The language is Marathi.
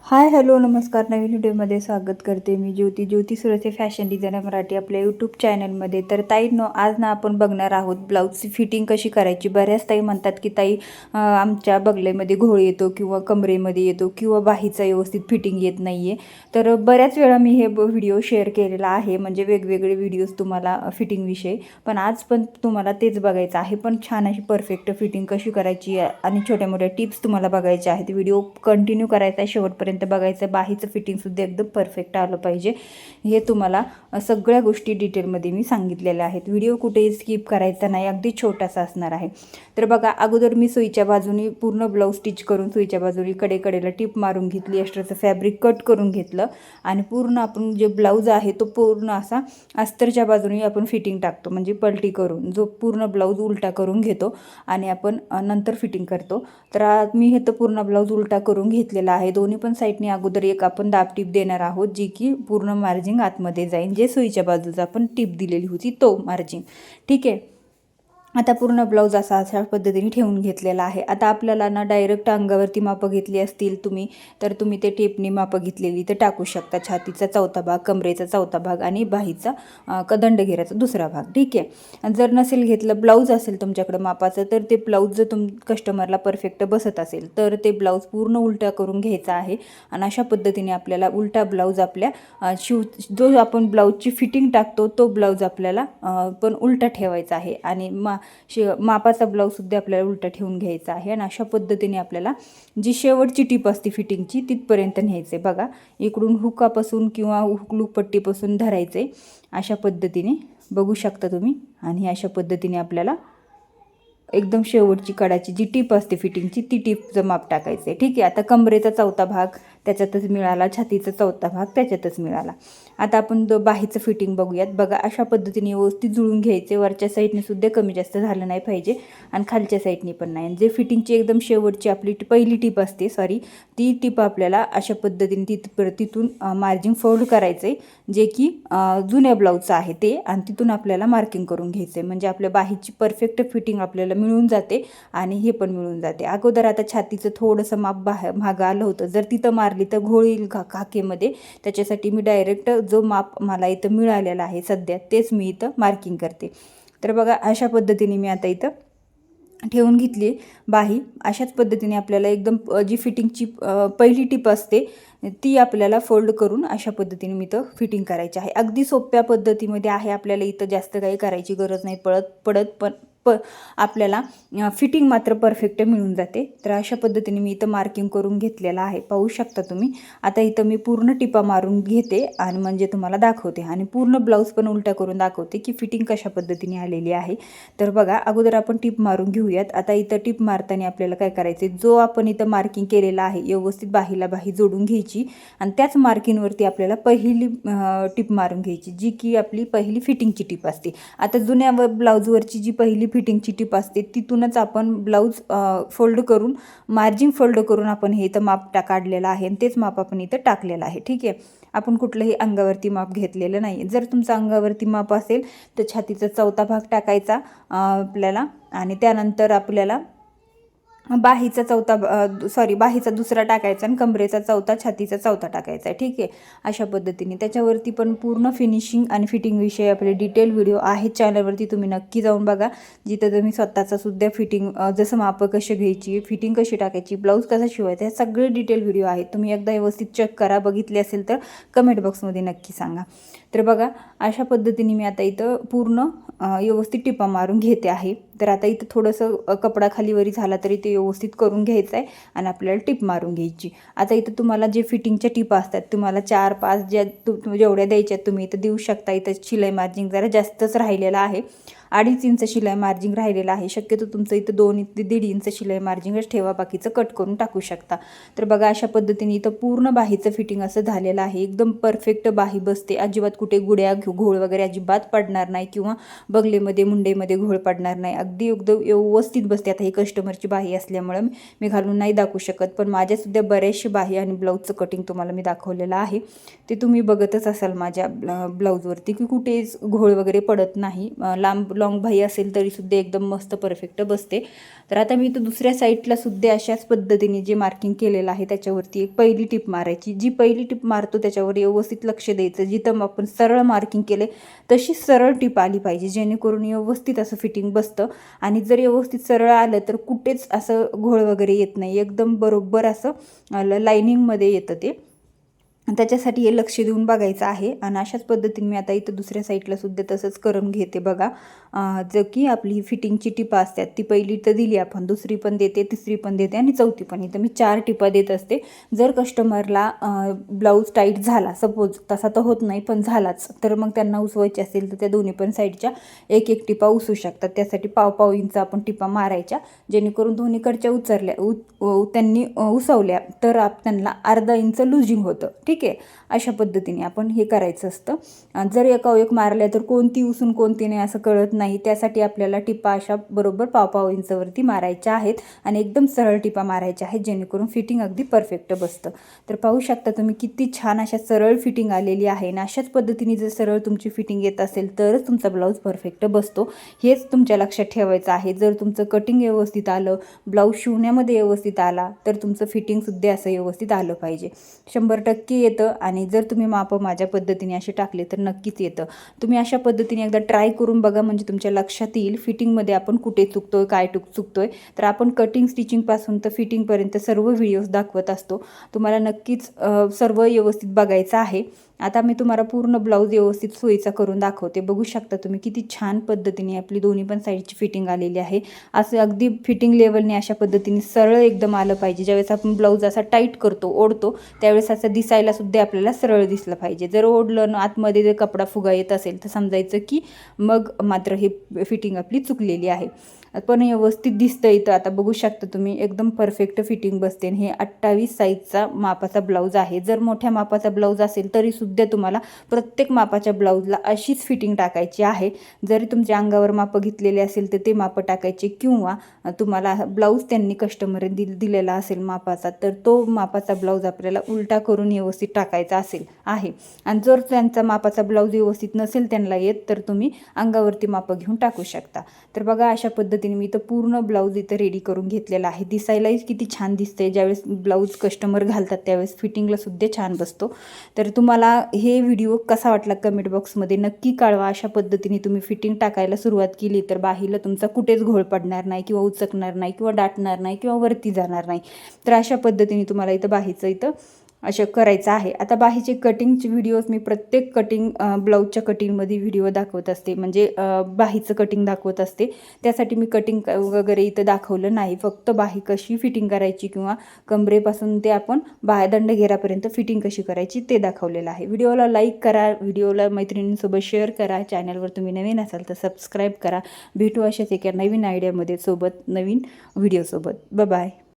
हाय हॅलो नमस्कार. नवीन व्हिडिओमध्ये स्वागत करते मी ज्योती सुरसे फॅशन डिझायनर मराठी आपल्या यूट्यूब चॅनलमध्ये. तर ताईंनो, आज ना आपण बघणार आहोत ब्लाऊजची फिटिंग कशी करायची. बऱ्याच ताई म्हणतात की ताई आमच्या बगलेमध्ये घोळ येतो किंवा कमरेमध्ये येतो किंवा बाहीचा व्यवस्थित फिटिंग येत नाही आहे. तर बऱ्याच वेळा मी हे व्हिडिओ शेअर केलेला आहे, म्हणजे वेगवेगळे व्हिडिओज तुम्हाला फिटिंगविषयी. पण आज पण तुम्हाला तेच बघायचं आहे, पण छान अशी परफेक्ट फिटिंग कशी करायची आणि छोट्या मोठ्या टिप्स तुम्हाला बघायच्या आहेत. व्हिडिओ कंटिन्यू करायचा आहे, शेवटपर्यंत बघायचं. बाहीचं फिटिंगसुद्धा एकदम परफेक्ट आलं पाहिजे. हे तुम्हाला सगळ्या गोष्टी डिटेलमध्ये मी सांगितलेल्या आहेत. व्हिडिओ कुठेही स्किप करायचा नाही, अगदी छोटासा असणार आहे. तर बघा, अगोदर मी सुईच्या बाजूनी पूर्ण ब्लाऊज स्टिच करून सुईच्या बाजूनी कडेला टिप मारून घेतली, एक्स्ट्राचं फॅब्रिक कट करून घेतलं आणि पूर्ण आपण जे ब्लाऊज आहे तो पूर्ण असा अस्तरच्या बाजूनी आपण फिटिंग टाकतो, म्हणजे पलटी करून जो पूर्ण ब्लाऊज उलटा करून घेतो आणि आपण नंतर फिटिंग करतो. तर मी हे तर पूर्ण ब्लाऊज उलटा करून घेतलेला आहे. दोन्ही पण साईडने अगोदर एक आपण दाब टीप देणार आहोत, जी की पूर्ण मार्जिंग आतमध्ये जाईल. जे सुईच्या बाजूचा आपण टीप दिलेली होती तो मार्जिंग. ठीक आहे. आता पूर्ण ब्लाऊज अशा पद्धतीने ठेवून घेतलेला आहे. आता आपल्याला ना डायरेक्ट अंगावरती मापं घेतली असतील तुम्ही, तर तुम्ही ते टेपनी मापं घेतलेली तर टाकू शकता. छातीचा चौथा भाग, कमरेचा चौथा भाग आणि बाहीचा दंडघेराचा दुसरा भाग. ठीक आहे. जर नसेल घेतलं, ब्लाऊज असेल तुमच्याकडं मापाचं, तर ते ब्लाऊज जर कस्टमरला परफेक्ट बसत असेल तर ते ब्लाऊज पूर्ण उलटा करून घ्यायचा आहे. आणि अशा पद्धतीने आपल्याला उलटा ब्लाऊज आपल्या जो आपण ब्लाऊजची फिटिंग टाकतो तो ब्लाऊज आपल्याला पण उलटा ठेवायचा आहे. आणि मापाचा ब्लाऊजसुद्धा आपल्याला उलटा ठेवून घ्यायचा आहे. आणि अशा पद्धतीने आपल्याला जी शेवटची टीप असते फिटिंगची तिथपर्यंत न्यायचे. बघा, इकडून हुकापासून किंवा हुकलूकपट्टीपासून धरायचे. अशा पद्धतीने बघू शकता तुम्ही. आणि अशा पद्धतीने आपल्याला एकदम शेवटची कडाची जी टीप असते फिटिंगची ती टीपचं माप टाकायचं आहे. ठीक आहे. आता कमरेचा चौथा भाग त्याच्यातच मिळाला, छातीचा चौथा भाग त्याच्यातच मिळाला. आता आपण बाहीचं फिटिंग बघूयात. बघा, अशा पद्धतीने व्यवस्थित जुळून घ्यायचे. वरच्या साईडने सुद्धा कमी जास्त झालं नाही पाहिजे आणि खालच्या साईडने पण नाही. जे फिटिंगची एकदम शेवटची आपली पहिली टीप असते, ती टीप आपल्याला अशा पद्धतीने तिथून मार्जिंग फोल्ड करायचं आहे, जे की जुन्या ब्लाऊजचं आहे ते. आणि तिथून आपल्याला मार्किंग करून घ्यायचं आहे, म्हणजे आपल्या बाहीची परफेक्ट फिटिंग आपल्याला मिळून जाते आणि हे पण मिळून जाते. अगोदर आता छातीचं थोडंसं माप मागं आलं होतं, जर तिथं मारली तर घोळ येईल काकेमध्ये. त्याच्यासाठी मी डायरेक्ट जो माप मला इथं मिळालेला आहे सध्या तेच मी इथं मार्किंग करते. तर बघा, अशा पद्धतीने मी आता इथं ठेवून घेतली बाही. अशाच पद्धतीने आपल्याला एकदम जी फिटिंगची पहिली टीप असते ती आपल्याला फोल्ड करून अशा पद्धतीने मी इथं फिटिंग करायची आहे. अगदी सोप्या पद्धतीमध्ये आहे. आपल्याला इथं जास्त काही करायची गरज नाही पडत पण आपल्याला फिटिंग मात्र परफेक्ट मिळून जाते. तर अशा पद्धतीने मी इथं मार्किंग करून घेतलेलं आहे, पाहू शकता तुम्ही. आता इथं मी पूर्ण टिपा मारून घेते आणि म्हणजे तुम्हाला दाखवते आणि पूर्ण ब्लाऊज पण उलटा करून दाखवते की फिटिंग कशा पद्धतीने आलेली आहे. तर बघा, अगोदर आपण टिप मारून घेऊयात. आता इथं टिप मारताना आपल्याला काय करायचे, जो आपण इथं मार्किंग केलेला आहे व्यवस्थित बाहीला बाही जोडून घ्यायची आणि त्याच मार्किंगवरती आपल्याला पहिली टिप मारून घ्यायची, जी की आपली पहिली फिटिंगची टिप असते. आता जुन्या ब्लाऊजवरची जी पहिली फिटिंगची टिप असते तिथूनच आपण ब्लाऊज फोल्ड करून मार्जिंग फोल्ड करून आपण हे इथं माप काढलेलं आहे आणि तेच माप आपण इथं टाकलेलं आहे. ठीक आहे. आपण कुठलंही अंगावरती माप घेतलेलं नाही. जर तुमचं अंगावरती माप असेल तर छातीचा चौथा भाग टाकायचा आपल्याला आणि त्यानंतर आपल्याला बाहीचा बाहीचा दुसरा टाकायचा आणि कमरेचा चौथा, छातीचा चौथा टाकायचा आहे. ठीक आहे. अशा पद्धतीने त्याच्यावरती पण पूर्ण फिनिशिंग आणि फिटिंगविषयी आपले डिटेल व्हिडिओ आहेत चॅनलवरती, तुम्ही नक्की जाऊन बघा. जिथं तुम्ही स्वतःचा सुद्धा फिटिंग जसं मापं कशी घ्यायची, फिटिंग कशी टाकायची, ब्लाऊज कसा शिवायचा, हे सगळे डिटेल व्हिडिओ आहेत. तुम्ही एकदा व्यवस्थित चेक करा. बघितले असेल तर कमेंट बॉक्समध्ये नक्की सांगा. तर बघा, अशा पद्धतीने मी आता इथं पूर्ण व्यवस्थित टिपा मारून घेते आहे. तर आता इथं थोडंसं कपडा खालीवरी झाला तरी ते व्यवस्थित करून घ्यायचं आहे आणि आपल्याला टिप मारून घ्यायची. आता इथं तुम्हाला जे फिटिंगच्या टिपा असतात तुम्हाला 4-5 ज्या जेवढ्या द्यायच्या तुम्ही इथं देऊ शकता. इथं शिलाई मार्जिंग जरा जास्तच राहिलेलं आहे, 2.5 इंच शिलाई मार्जिंग राहिलेलं आहे. शक्यतो तुमचं इथं 2 ते 1.5 इंच शिलाई मार्जिंगच ठेवा, बाकीचं कट करून टाकू शकता. तर बघा, अशा पद्धतीने इथं पूर्ण बाहीचं फिटिंग असं झालेलं आहे. एकदम परफेक्ट बाही बसते. अजिबात कुठे गुड्या घोळ वगैरे अजिबात पडणार नाही किंवा बगलेमध्ये मुंडेमध्ये घोळ पडणार नाही. अगदी एकदम व्यवस्थित बसते. आता ही कस्टमरची बाही असल्यामुळे मी घालून नाही दाखवू शकत, पण माझ्यासुद्धा बऱ्याचशा बाही आणि ब्लाऊजचं कटिंग तुम्हाला मी दाखवलेलं आहे. ते तुम्ही बघतच असाल माझ्या ब्लाऊजवरती की कुठेच घोळ वगैरे पडत नाही. लॉंग बाही असेल तरीसुद्धा एकदम मस्त परफेक्ट बसते. तर आता मी इथं दुसऱ्या साईडला सुद्धा अशाच पद्धतीने जे मार्किंग केलेलं आहे त्याच्यावरती एक पहिली टिप मारायची. जी पहिली टिप मारतो त्याच्यावर व्यवस्थित लक्ष द्यायचं. जिथं आपण सरळ मार्किंग केले तशी सरळ टिप आली पाहिजे, जेणेकरून व्यवस्थित असं फिटिंग बसतं. आणि जर व्यवस्थित सरळ आलं तर कुठेच असं घोळ वगैरे येत नाही, एकदम बरोबर असं लाईनिंगमध्ये येतं ते. त्याच्यासाठी हे लक्ष देऊन बघायचं आहे. आणि अशाच पद्धतीने मी आता इथं दुसऱ्या साईडला सुद्धा तसंच करून घेते बघा. जो की आपली फिटिंगची टिपा असतात ती पहिली तर दिली आपण, दुसरी पण देते, तिसरी पण देते आणि चौथी पण. इथं मी 4 टिपा देत असते. जर कस्टमरला ब्लाऊज टाईट झाला सपोज, तसा तर होत नाही पण झालाच, तर मग त्यांना उसवायचे असेल तर त्या दोन्ही पण साईडच्या एक एक टिपा उसू शकतात. त्यासाठी पाव पाव इंच आपण टिपा मारायच्या, जेणेकरून दोन्हीकडच्या त्यांनी उसवल्या तर त्यांना अर्धा इंच लुजिंग होतं. ठीक आहे, अशा पद्धतीने आपण हे करायचं असतं. जर एकावर मारल्या तर कोणती उसून कोणती नाही असं कळत नाही. त्यासाठी आपल्याला टिपा अशा बरोबर पाव पाव इंचवरती मारायच्या आहेत आणि एकदम सरळ टिपा मारायच्या आहेत, जेणेकरून फिटिंग अगदी परफेक्ट बसतं. तर पाहू शकता तुम्ही किती छान अशा सरळ फिटिंग आलेली आहे. आणि अशाच पद्धतीने जर सरळ तुमची फिटिंग येत असेल तरच तुमचा ब्लाऊज परफेक्ट बसतो, हेच तुमच्या लक्षात ठेवायचं आहे. जर तुमचं कटिंग व्यवस्थित आलं, ब्लाऊज शिवण्यामध्ये व्यवस्थित आला, तर तुमचं फिटिंगसुद्धा असं व्यवस्थित आलं पाहिजे. 100% येतं. आणि जर तुम्ही मापं माझ्या पद्धतीने असे टाकले तर नक्कीच येतं. तुम्ही अशा पद्धतीने एकदा ट्राय करून बघा, म्हणजे तुमच्या लक्षात येईल फिटिंगमध्ये आपण कुठे चुकतोय, काय चुकतोय. तर आपण कटिंग स्टिचिंगपासून तर फिटिंगपर्यंत सर्व व्हिडिओज दाखवत असतो. तुम्हाला नक्कीच सर्व व्यवस्थित बघायचं आहे. आता मी तुम्हाला पूर्ण ब्लाऊज व्यवस्थित सोयीचा करून दाखवते. बघू शकता तुम्ही किती छान पद्धतीने आपली दोन्ही पण साईडची फिटिंग आलेली आहे. असं अगदी फिटिंग लेवलने अशा पद्धतीने सरळ एकदम आलं पाहिजे. ज्यावेळेस आपण ब्लाऊज असा टाईट करतो, ओढतो, त्यावेळेस असं दिसायला सुद्धा आपल्याला सरळ दिसलं पाहिजे. जर ओढलं आतमध्ये जर कपडा फुगा येत असेल तर समजायचं की मग मात्र हे फिटिंग आपली चुकलेली आहे. पण व्यवस्थित दिसतं इथं. आता बघू शकता तुम्ही एकदम परफेक्ट फिटिंग बसते. हे 28 साईजचा मापाचा ब्लाऊज आहे. जर मोठ्या मापाचा ब्लाऊज असेल तरीसुद्धा तुम्हाला प्रत्येक मापाच्या ब्लाऊजला अशीच फिटिंग टाकायची आहे. जरी तुमच्या अंगावर मापं घेतलेले असेल तर ते मापं टाकायचे, किंवा तुम्हाला ब्लाऊज त्यांनी कस्टमरने दिलेला असेल मापाचा, तर तो मापाचा ब्लाऊज आपल्याला उलटा करून व्यवस्थित टाकायचा आहे. आणि जर त्यांचा मापाचा ब्लाऊज व्यवस्थित नसेल त्यांना येत, तर तुम्ही अंगावरती मापं घेऊन टाकू शकता. तर बघा अशा पद्धतीने मी इथं पूर्ण ब्लाऊज इथं रेडी करून घेतलेला आहे. दिसायलाही किती छान दिसते. ज्यावेळेस ब्लाऊज कस्टमर घालतात त्यावेळेस फिटिंगला सुद्धा छान बसतो. तर तुम्हाला हे व्हिडिओ कसा वाटला कमेंट बॉक्समध्ये नक्की कळवा. अशा पद्धतीने तुम्ही फिटिंग टाकायला सुरुवात केली तर बाहीला तुमचा कुठेच घोळ पडणार नाही, किंवा उचकणार नाही, किंवा दाटणार नाही, किंवा वरती जाणार नाही. तर अशा पद्धतीने तुम्हाला इथं बाहीचं इथं असं करायचं आहे. आता बाहीचे कटिंगचे व्हिडिओज मी प्रत्येक ब्लाऊजच्या कटिंगमध्ये व्हिडिओ दाखवत असते, म्हणजे बाहीचं कटिंग दाखवत असते. त्यासाठी मी कटिंग वगैरे इथं दाखवलं नाही, फक्त बाही कशी फिटिंग करायची किंवा कमरेपासून ते आपण दंडघेरापर्यंत फिटिंग कशी करायची ते दाखवलेलं आहे. व्हिडिओला लाईक करा, व्हिडिओला मैत्रिणींसोबत शेअर करा, चॅनलवर तुम्ही नवीन असाल तर सबस्क्राईब करा. भेटू अशाच एका नवीन आयडियामध्ये नवीन व्हिडिओसोबत. बाय.